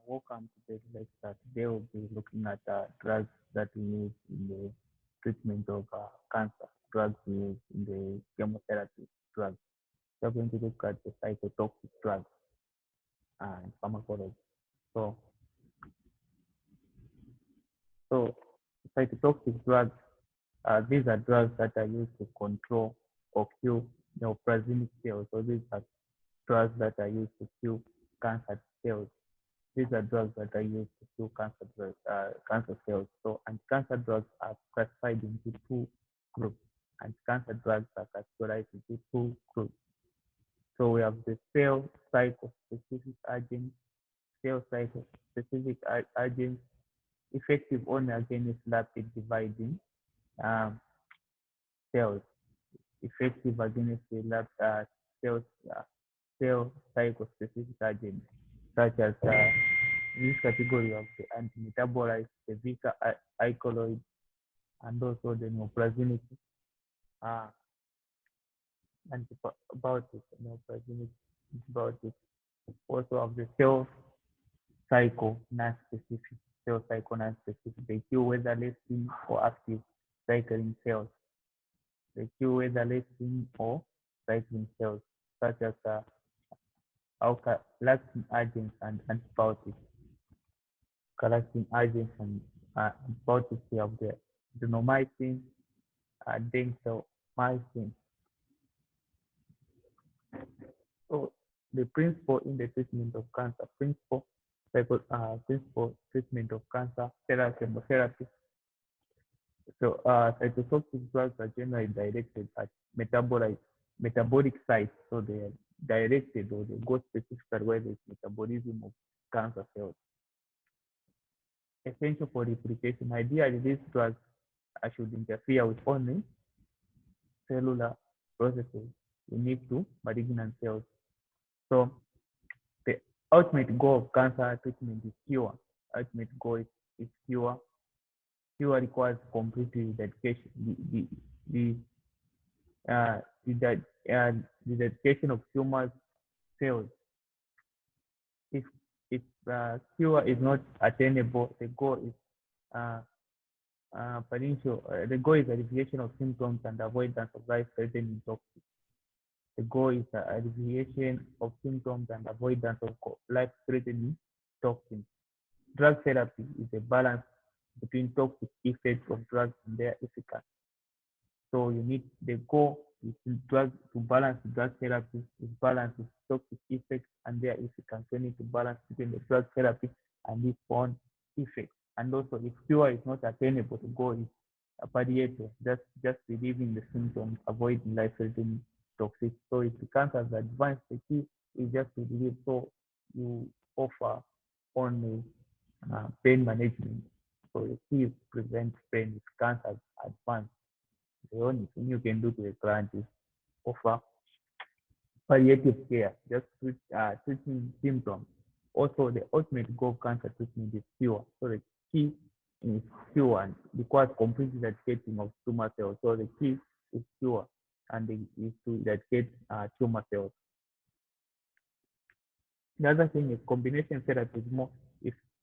Welcome to the lecture. Today we'll be looking at drugs that we use in the treatment of cancer, drugs we use in the chemotherapy drugs. We're going to look at the cytotoxic drugs and pharmacology. So, so cytotoxic drugs, these are drugs that are used to control or kill neoplastic cells. So these are drugs that are used to kill cancer cells. These are drugs that are used to kill cancer cells. So, anti-cancer drugs are classified into two groups. Anti-cancer drugs are categorized into two groups. So, we have the cell cycle specific agents, cell cycle specific agents, effective only against rapid dividing um, cells, effective against the cells, cell cycle specific agents, such as this category of the antimetabolites, the beta alkaloids, and also the neoplastic uh, antibiotics, neoplastic antibiotics. Also of the cell cycle non-specific, cell cycle non-specific. They kill whether lasting or active cycling cells. They kill whether lasting or cycling cells, such as lactin agents and antibiotics. Collecting agents and antibiotics of the denomycin, dentamycin. So the principle in the treatment of cancer, principle treatment of cancer, chemotherapy. So cytotoxic drugs are generally directed at metabolic sites. So they are directed or they go specifically where there's metabolism of cancer cells. Essential for replication. Ideally, these drugs should interfere with only cellular processes unique to malignant cells. So the ultimate goal of cancer treatment is cure. Ultimate goal is cure. Cure requires complete eradication. The eradication of tumor cells. If cure is not attainable, the goal is the goal is alleviation of symptoms and avoidance of life-threatening toxins. The goal is alleviation of symptoms and avoidance of life-threatening toxins. Drug therapy is a balance between toxic effects of drugs and their efficacy. So you need the goal is to balance the drug therapy, is balance the toxic effects and their efficacy. So you need to balance between the drug therapy and its own effects. And also, if cure is not attainable, the goal is palliative, just relieving the symptoms, avoiding life-threatening toxic. So if the cancer is advanced, the key is just to relieve. So you offer only pain management. So the key is to prevent pain if cancer is advanced. The only thing you can do to the client is offer palliative care, just treating symptoms. Also, the ultimate goal of cancer treatment is cure. So the key is cure and requires complete eradication of tumor cells. So the key is cure and is to eradicate tumor cells. The other thing is combination therapy is more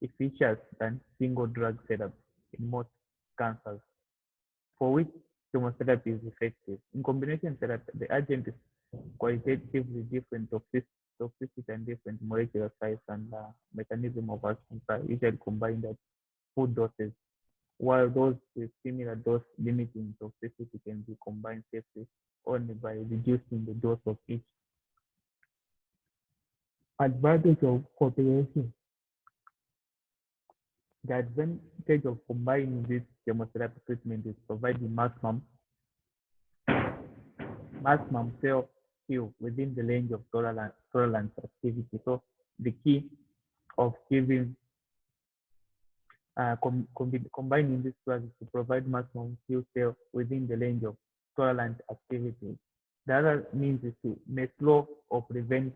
efficient than single drug therapy in most cancers, for which chemotherapy is effective. In combination therapy, the agent is qualitatively different toxicity and different molecular size and mechanism of action are usually combined at full doses, while those with similar dose limiting toxicity can be combined safely only by reducing the dose of each. Advantage of combination. The advantage of combining this chemotherapy treatment is providing maximum cell kill within the range of tolerance activity. So the key of giving combining these drugs is to provide maximum kill cell within the range of tolerant activity. The other means is to may slow or prevent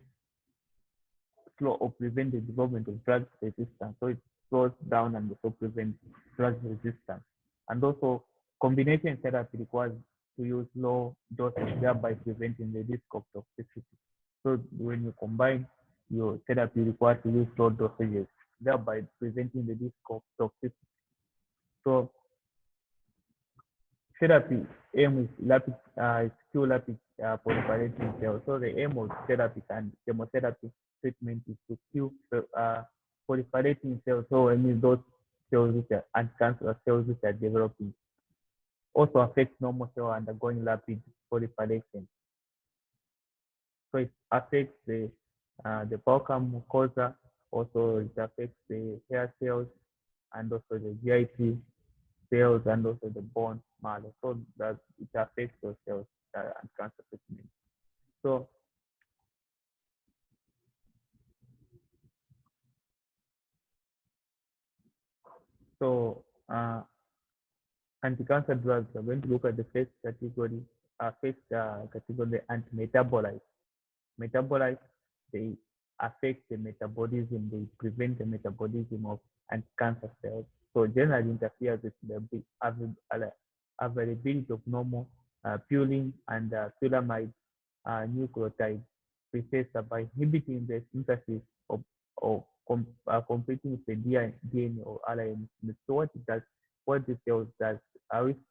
the development of drug resistance. So it slows down and also prevents drug resistance. And also combination therapy requires to use low doses, thereby preventing the risk of toxicity. So when you combine your therapy, you require to use low dosages thereby preventing the risk of toxicity. So therapy aim is rapid is cure rapid proliferating cells. So the aim of therapy and chemotherapy treatment is to cure proliferating cells. So I mean those cells which are and cancer cells which are developing. Also affects normal cell undergoing rapid proliferation. So it affects the bulbar mucosa. Also it affects the hair cells and also the GIT cells and also the bone marrow. So that it affects those cells and cancer treatment. So so anti-cancer drugs are going to look at the first category, category anti-metabolites. Metabolites, they affect the metabolism, they prevent the metabolism of anti-cancer cells. So generally interferes with the availability of normal purine and furamide nucleotide precursor by inhibiting the synthesis competing with the DNA or RNA. So what it does, what the cells does,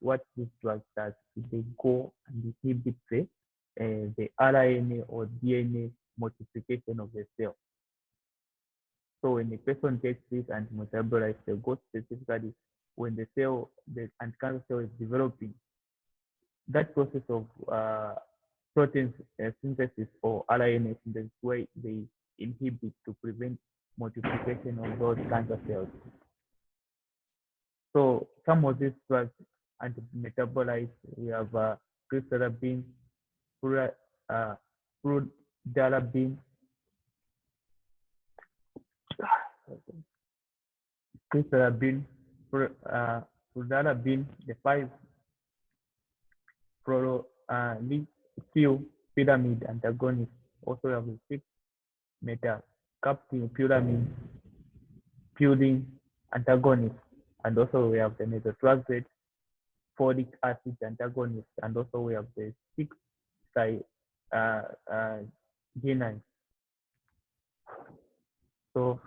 what this drug does, is they go and inhibit the RNA or DNA multiplication of the cell. So when the person takes this anti-metabolite, they go specifically when the anti-cancer cell is developing. That process of protein synthesis or RNA synthesis where they inhibit to prevent multiplication of those cancer cells. So some of these drugs anti-metabolites, we have crystalabine, fludarabine, crystalabine, fludarabine, the 5-fluorouracil antagonist. Also have the 6-metacaptylpyramine purine antagonist, and also we have the methotrexate folic acid antagonist, and also we have the 6-G9. So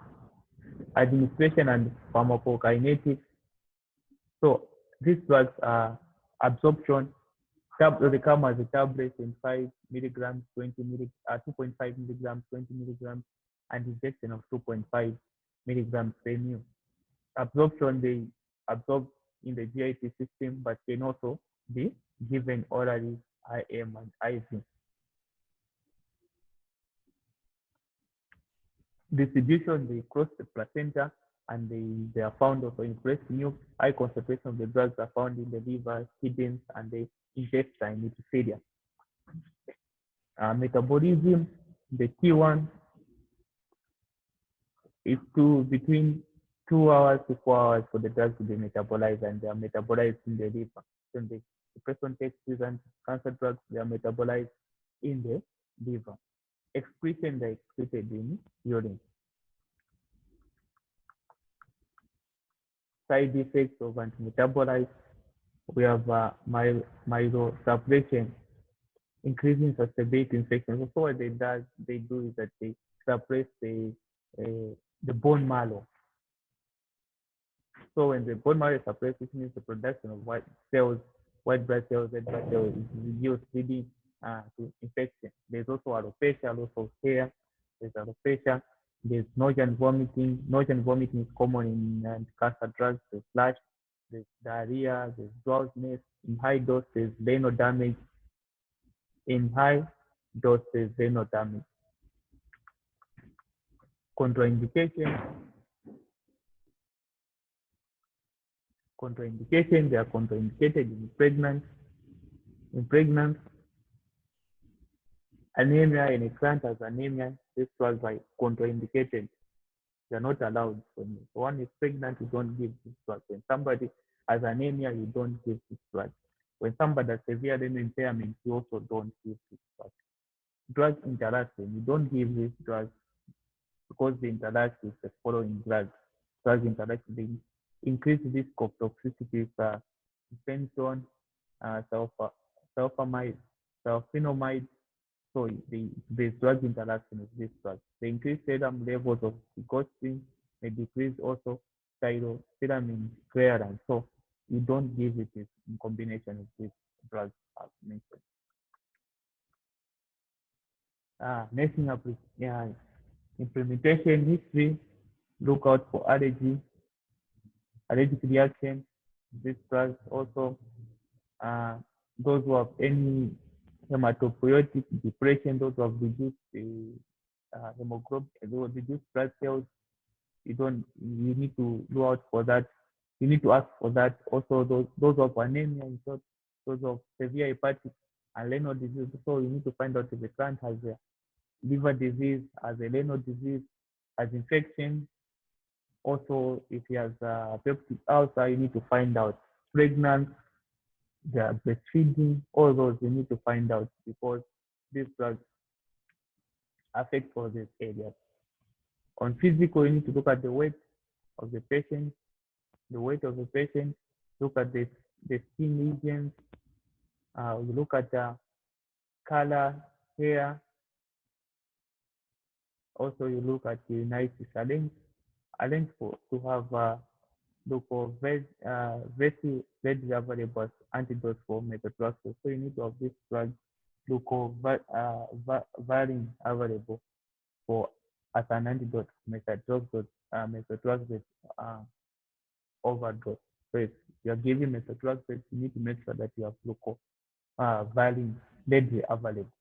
administration and pharmacokinetics. So these drugs are absorption. They come as a tablet in 5 milligrams, 2.5 milligrams, 20 milligrams, and injection of 2.5 milligrams per ml. Absorption, they absorb in the GIT system, but can also be given orally, IM and IV. Distribution, they cross the placenta and they are found also in breast milk. High concentration of the drugs are found in the liver, kidneys, and the intestine epithelium. Metabolism, the key one is between 2 hours to 4 hours for the drugs to be metabolized, and they are metabolized in the liver. So the person takes these cancer drugs, they are metabolized in the liver. Excretion, they are excreted in urine. Side effects of antimetabolites, we have myelosuppression, increasing susceptibility to infection. So what they do is that they suppress the bone marrow. So when the bone marrow is suppressed, it means the production of white blood cells, red blood cells is reduced, leading to infection. There's also alopecia, loss of hair. There's alopecia. There's nausea and vomiting. Nausea and vomiting is common in cancer drugs. There's flash. There's diarrhea. There's drowsiness. In high doses, renal damage. In high doses, renal damage. Contraindication. Contraindication, they are contraindicated in pregnant, anemia, and a client has anemia. These drugs are contraindicated. They are not allowed. When one is pregnant, you don't give this drug. When somebody has anemia, you don't give this drug. When somebody has severe renal impairment, you also don't give this drug. Drug interaction, you don't give this drug because they interact with the following drugs. Drugs interact, they increase the risk of toxicity, benson, sulfamide, sulfonamide. So there's drug interaction with this drug. They increase serum levels of glycogen, may decrease also cytophelamine clearance. So you don't give it in combination with this drug as mentioned. Nursing implementation history, look out for allergic reaction. This drug also those who have any hematopoietic depression, those who have reduced hemoglobin, reduced blood cells, you need to look out for that. You need to ask for that. Also, those of anemia, in short, those of severe hepatic and renal disease. So you need to find out if the plant has a liver disease, has a renal disease, has infection. Also, if he has peptic ulcer, you need to find out. Pregnant, the breastfeeding, all those you need to find out because these drugs affect all these areas. On physical, you need to look at the weight of the patient, look at the skin lesions, you look at the color, hair, also you look at the urinalysis. Arrange for to have local very readily available antidote for methotrexate. So you need to have this drug local varying available for as an antidote methotrexate overdose. So if you are giving methotrexate, you need to make sure that you have local varying readily available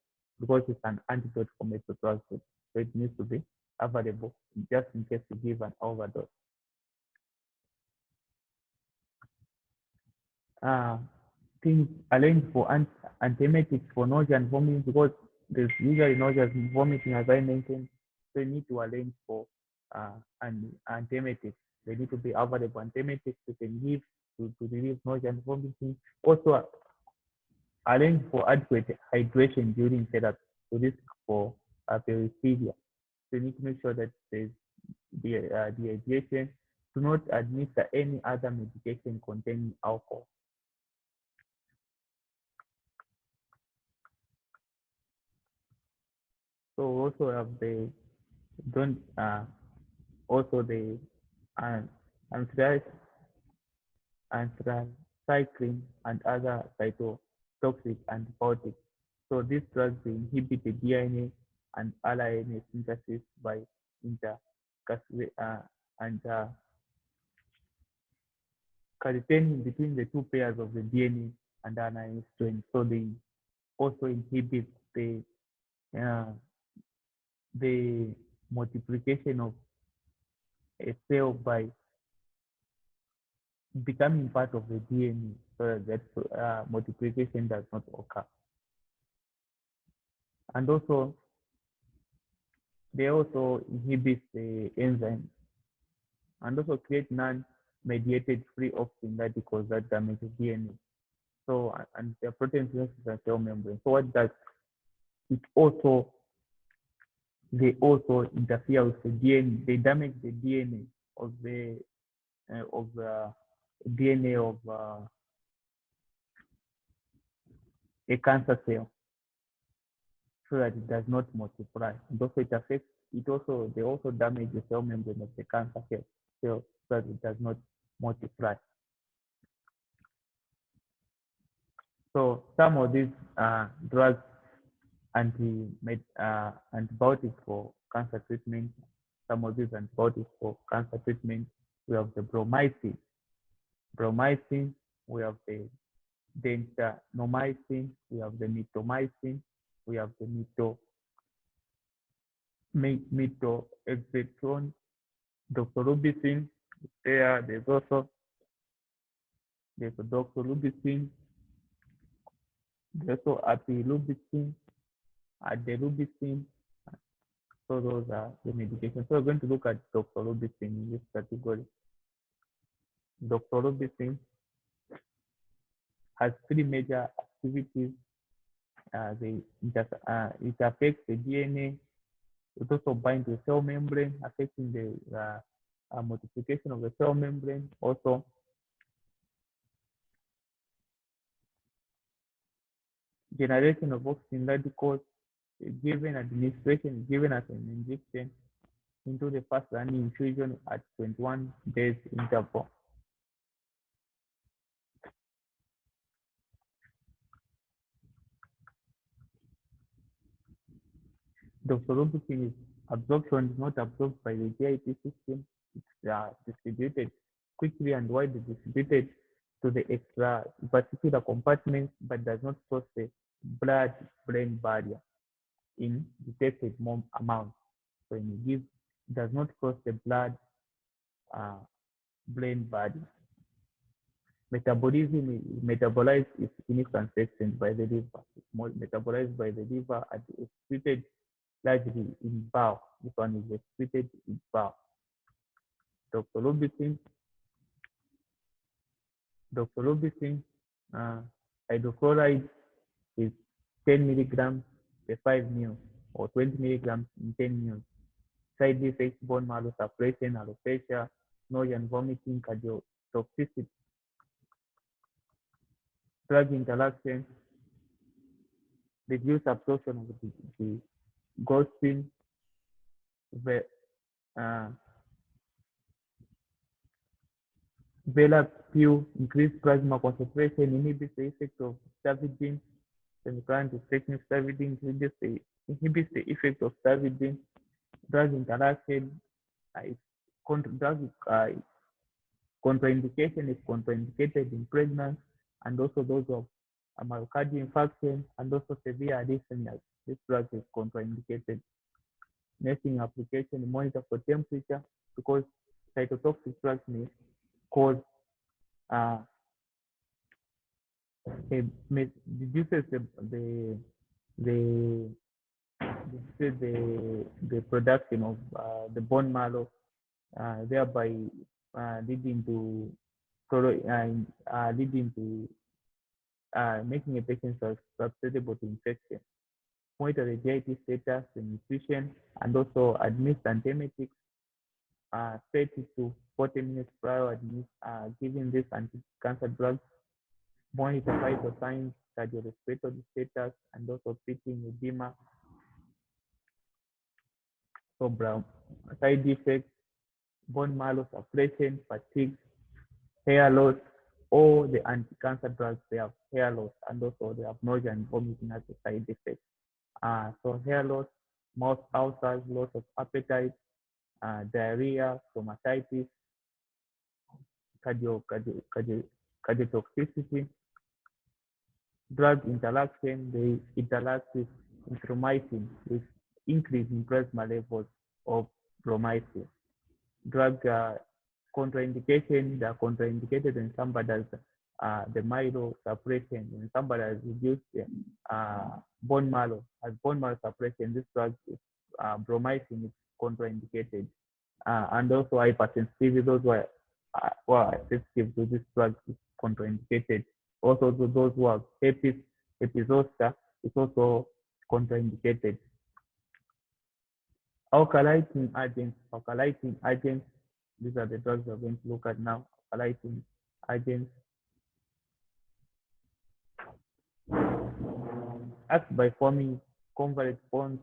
because it's an antidote for methotrexate. So it needs to be available just in case you give an overdose. Things arranged for antiemetics for nausea and vomiting because there's usually nausea and vomiting as I mentioned. So you need to arrange for antiemetics. They need to be available. Antiemetics you can give to relieve nausea and vomiting. Also arrange for adequate hydration during therapy to risk for peripedia. So you need to make sure that there's dehydration. Do not administer any other medication containing alcohol. So also have the don't also the anthracycline and other cytotoxic antibiotics. So these drugs inhibit the DNA and RNA synthesis by inter and carrying between the two pairs of the DNA and RNA strain. So they also inhibit uh, the multiplication of a cell by becoming part of the DNA so that multiplication does not occur. And also, they also inhibit the enzyme and also create non-mediated free oxygen radicals that damage the DNA. So, and the protein synthesis and cell membrane. So what does it also, they also interfere with the DNA. They damage the DNA of the DNA of a cancer cell so that it does not multiply. And also it affects they also damage the cell membrane of the cancer cell so that it does not multiply. So some of these drugs antibiotics for cancer treatment, some of these antibiotics for cancer treatment, we have the bromycin, we have the dentamicin, we have the mitomycin, we have the metoxetrone, doxorubicin. There's also doxorubicin, there's also apirubicin, adelubicin. So those are the medications. So we're going to look at doxorubicin in this category. Doxorubicin has three major activities. It affects the DNA. It also binds the cell membrane, affecting the multiplication of the cell membrane. Also, generation of oxygen radicals, given administration, given as an injection, into the first running infusion at 21 days interval. Doxorubicin is absorption is not absorbed by the GIT system. It's distributed quickly and widely distributed to the extravascular compartments, but does not cross the blood-brain barrier in detected amounts. So when it does not cross the blood-brain barrier. Metabolism metabolized is significant section by the liver. It's more metabolized by the liver and excreted largely in bowel. This one is excreted in bowel. Doxorubicin, doxorubicin hydrochloride is 10 milligrams per 5 ml or 20 milligrams in 10 ml. Side effects: bone marrow suppression, alopecia, nausea and vomiting, cardiotoxicity. Drug interaction: reduce absorption of the gostin, uh, Vela-Pew, increased plasma concentration, inhibits the effect of stavigene. Semi-current restriction stavigene inhibits the effect of stavigene. Drug interaction drug contraindication is contraindicated in pregnant and also those of myocardial infarction and also severe arrhythmias. This drug is contraindicated. Nursing application: monitor for temperature because cytotoxic drugs may cause it reduces the the production of the bone marrow, thereby leading to making a patient susceptible to infection. Monitor the GIT status, the nutrition, and also administer antiemetics 30 to 40 minutes prior giving this anti-cancer drug. Monitor vital signs, cardiorespiratory status, and also treating edema. So side effects: bone marrow suppression, fatigue, hair loss. All the anti-cancer drugs, they have hair loss and also they have nausea and vomiting as a side effect. So hair loss, mouth ulcers, loss of appetite, diarrhea, stomatitis, cardiotoxicity. Drug interaction: they interact with intromycin, with increase in plasma levels of bromycin. Drug contraindication: they are contraindicated when somebody has the myelosuppression, when somebody has reduced bone marrow, suppression. This drug is bromycin is contraindicated. And also hypersensitivity, those who are sensitive to this drug is contraindicated. Also, to those who have herpes zoster is also contraindicated. Alkylating agents, these are the drugs we're going to look at now. Alkylating agents act by forming covalent bonds.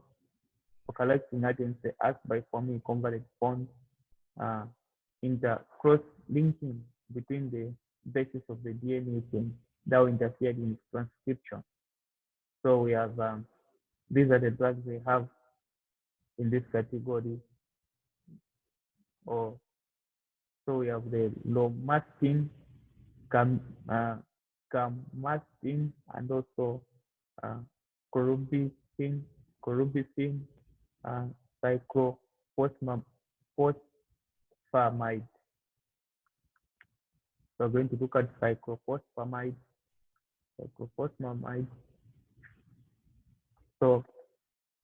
Alkylating agents, they act by forming covalent bonds in the cross-linking between the bases of the DNA chain that will interfere in transcription. So we have these are the drugs we have in this category. So we have the lomustine, gammastin, and also corubicin, cyclophosphamide. We're going to look at cyclophosphamide. So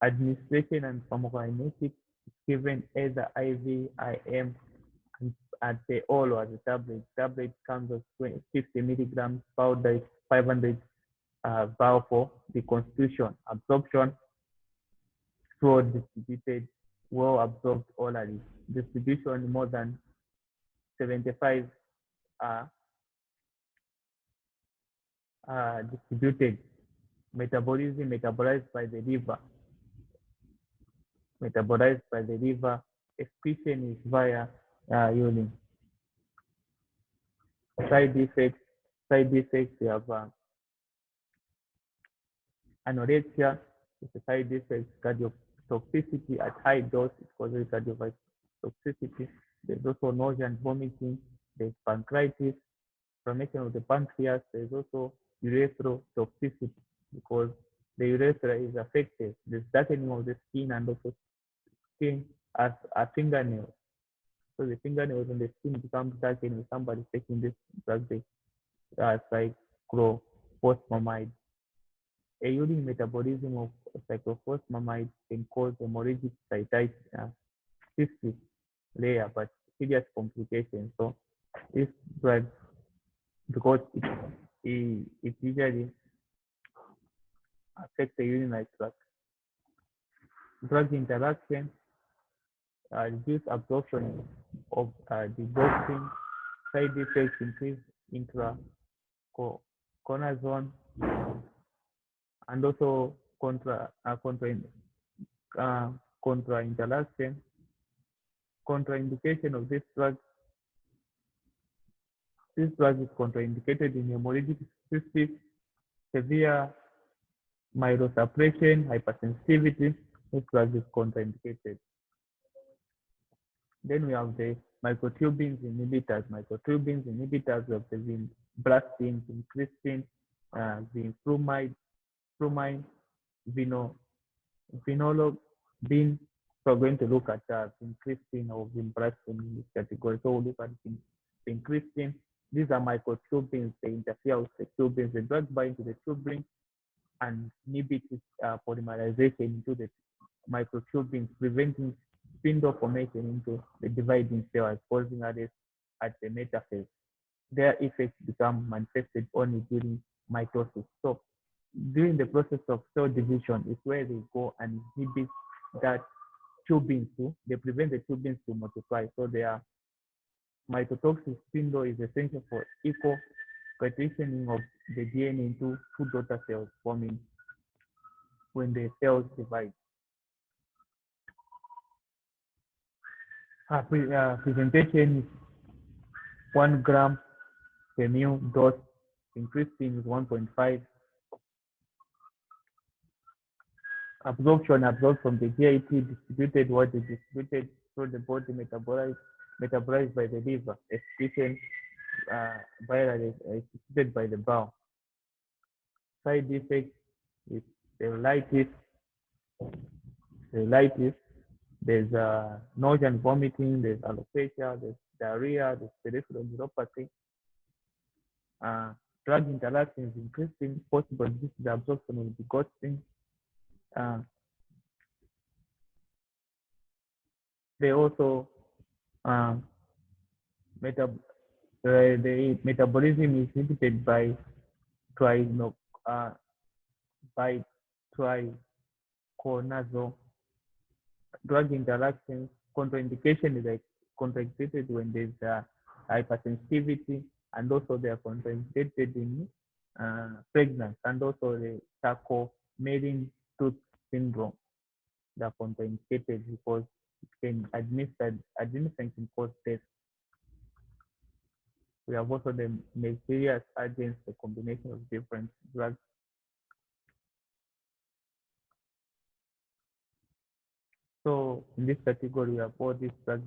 administration and pharmacokinetics is given either IV, IM, and say all or as a tablet. Tablet comes with 50 milligrams, powder is 500 vial for the constitution. Absorption: slow distributed, well absorbed orally. Distribution: more than 75 distributed. Metabolism: metabolized by the liver. excretion is via urine. Side effects, we have anorexia is a side effect, cardiotoxicity at high dose is causes cardiotoxicity. There's also nausea and vomiting. There's pancreatitis, inflammation of the pancreas. There's also urethral toxicity because the urethra is affected. There's darkening of the skin and also skin as a fingernail. So the fingernails on the skin becomes darkened when somebody taking this drug, cyclophosphamide. A urine metabolism of cyclophosphamide can cause hemorrhagic cystic layer, but serious complications. So this drug, because it usually affects the urinary tract. Drug interaction, reduce absorption of the toxin, side effects increase intraconazone, and also contraindication. Contraindication of this drug. This drug is contraindicated in hemorrhagic cystic, severe myelosuppression, hypersensitivity. This drug is contraindicated. Then we have the microtubule inhibitors. Microtubule inhibitors of the vinblastine, vincristine, vinflumide, vinolobin. So we're going to look at vincristine or vinblastine in this category. So we'll look at vincristine. These are microtubules. They interfere with the tubules. The drug binds to the tubulin and inhibits polymerization into the microtubules, preventing spindle formation into the dividing cells, causing arrest at the metaphase. Their effects become manifested only during mitosis. So during the process of cell division is where they go and inhibit that tubulins too. They prevent the tubulins to multiply. So their mitotoxic spindle is essential for equal partitioning of the DNA into two daughter cells, forming when the cells divide. Presentation is 1 gram per ml dose. Increasing is 1.5. Absorbed from the GIT, distributed what is distributed through the body, metabolized by the liver, excretion virally excreted by the bowel. Side effects is cellulitis. There's nausea and vomiting, there's alopecia, there's diarrhea, there's peripheral neuropathy. Drug interactions increasing, possible the absorption will be ghosting. They also the metabolism is inhibited by triconazole. Drug interactions, contraindication is like contraindicated when there's hypersensitivity, and also they are contraindicated in pregnancy, and also the Charcot-Marie tooth syndrome. They are contraindicated because it can administration can cause death. We have also the mysterious agents, the combination of different drugs. So in this category, we have all these drugs,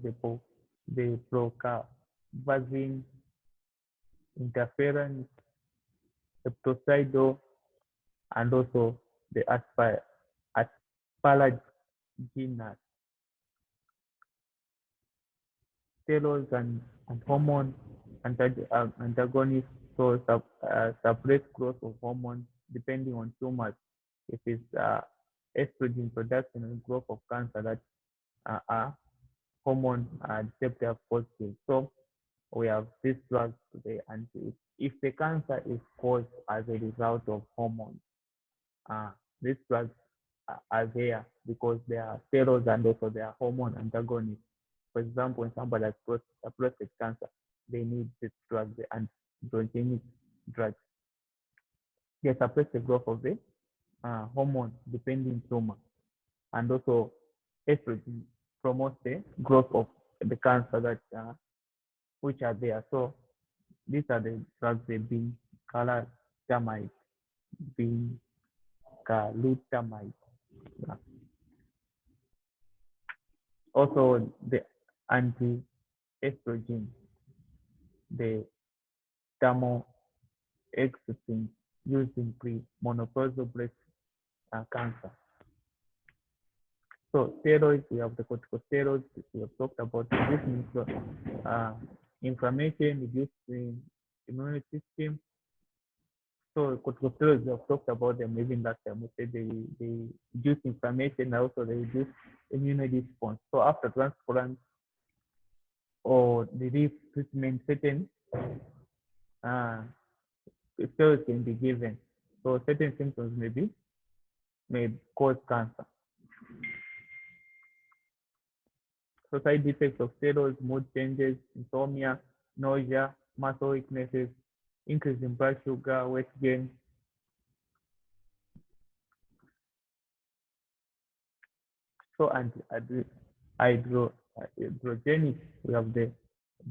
the procarbazine, interferon, peptocidal, and also the asparaginase. Steroids and hormone antagonists suppress growth of hormones depending on tumors. If it's estrogen production and growth of cancer, that are hormone receptor positive. So we have this drug today, and if the cancer is caused as a result of hormones, these drugs are there because they are steroids and also they are hormone antagonists. For example, when somebody has prostate cancer, they need this drug, the androgenic drugs. They suppress the growth of the hormone depending tumor and also estrogen promotes the growth of the cancer that which are there. So these are the drugs, the bicalutamide, bicalutamide. Yeah. Also the anti-estrogen, the tamoxifen used in pre-menopausal breast cancer. So steroids, we have the corticosteroids, we have talked about reducing inflammation, reducing immune system. So corticosteroids, we have talked about them even last time. We said they reduce inflammation and also they reduce immune response. So after transplant or disease treatment, certain uh, steroids can be given. So certain symptoms may cause cancer. So side effects of steroids, mood changes, insomnia, nausea, muscle weaknesses, increase in blood sugar, weight gain. So hydrogenic, we have the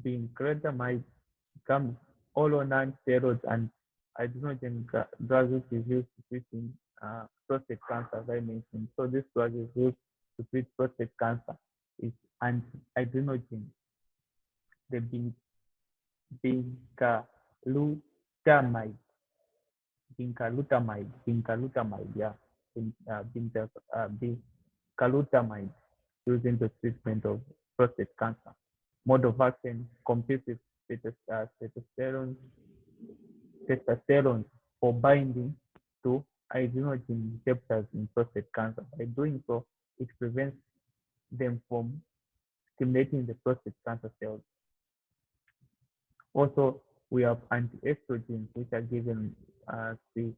bincretamide, become all non-steroids and hydrogen drug which is used to treat prostate cancer, as I mentioned. So this drug is used to treat prostate cancer. It's anti-adrenogen, the bicalutamide, yeah, bicalutamide used in the treatment of prostate cancer. Mode of action, competitive testosterone for binding to adrenogen receptors in prostate cancer. By doing so, it prevents them from stimulating the prostate cancer cells. Also, we have anti-estrogens, which are given as the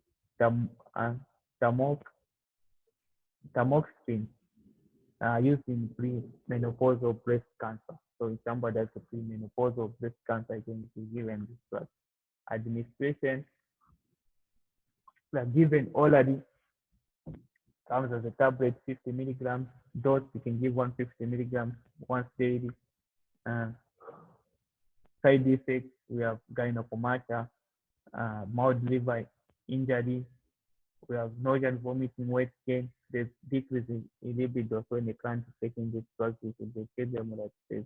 tamoxifen used in premenopausal breast cancer. So if somebody has a premenopausal breast cancer, can be given this drug. Administration, given already, comes as a tablet, 50 milligrams. Dose, you can give 150 milligrams once daily. Side effects, we have gynecomastia, mild liver injury, we have nausea and vomiting, weight gain, there's decrease in libido. So in the client taking this drug, they tell them that there's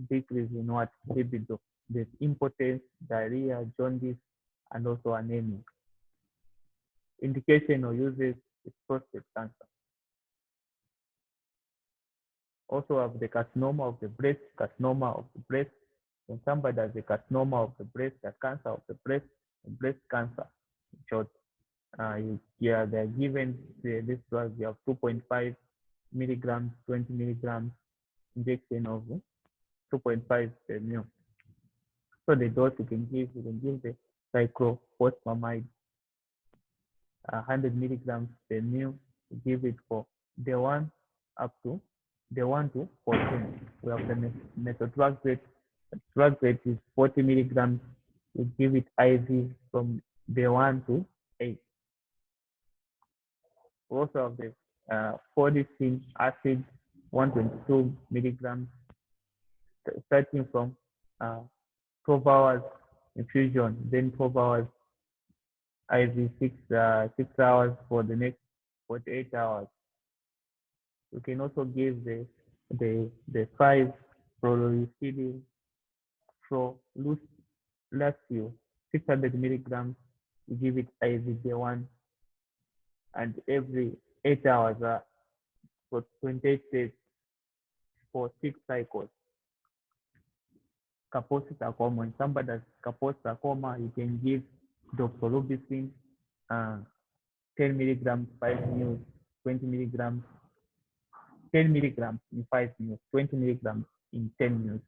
decrease in what libido. There's impotence, diarrhea, jaundice, and also anemia. Indication or uses is prostate cancer. Also have the carcinoma of the breast, When somebody has a carcinoma of the breast, a cancer of the breast cancer, in short, they're given this drug. You have 2.5 milligrams, 20 milligrams injection of 2.5 per ml. So the dose you can give the cyclophosphamide, 100 milligrams per ml. Give it for day 1 up to day 1 to 14. We have the methotrexate. Drug rate is 40 milligrams. We give it IV from day 1 to 8. We also have the folic acid, 122 milligrams, starting from 12 hours infusion, then 12 hours IV, 6 hours for the next 48 hours. We can also give the 5-fluorouracil fluorouracil, 600 milligrams. We give it IV day 1 and every 8 hours for 28 days for 6 cycles. Kaposi sarcoma. When somebody has Kaposi sarcoma, you can give doxorubicin, 10 milligrams, 5 ml, 20 milligrams, 10 milligrams in 5 ml, 20 milligrams in 10 ml.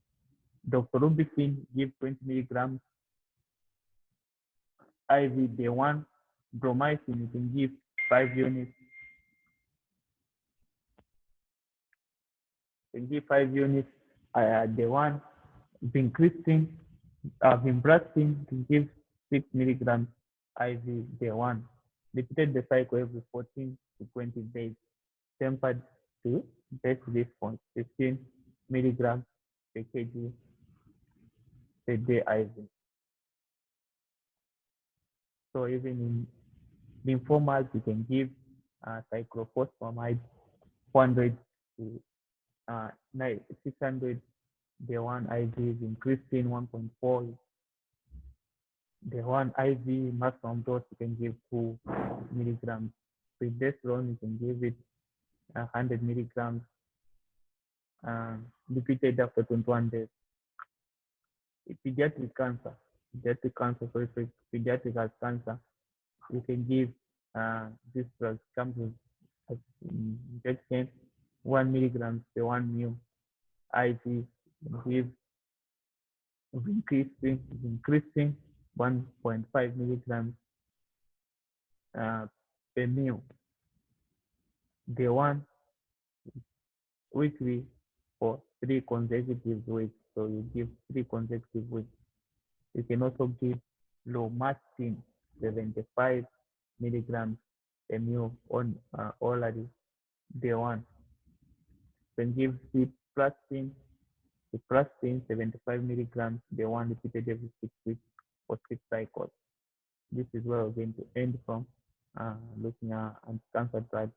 Doxorubicin, give 20 milligrams IV day 1. Bromycin, you can give 5 units. You can give 5 units day 1. Vincristine, vinbrastine, to give 6 milligrams IV day 1. Repeated the cycle every 14 to 20 days, tempered to best response 15 milligrams per kg per day IV. So even in lymphomas, you can give cyclophosphamide 400 to 600. The one IV is in Christine 1.4. The one IV maximum dose you can give 2 milligrams. Progesterone you can give it 100 milligrams repeated after 21 days. Pediatric cancer, sorry, pediatric as cancer, you can give this drug comes with injection 1 milligrams per 1 ml IV. Give increasing 1.5 milligrams per ml. The one weekly for 3 consecutive weeks. So you give 3 consecutive weeks. You can also give lomactin 75 milligrams per ml on orally. Day one. You can give ciprastine 75 milligrams. Day one repeated every 6 weeks for 6 cycles. This is where we're going to end from looking at anti-cancer drugs.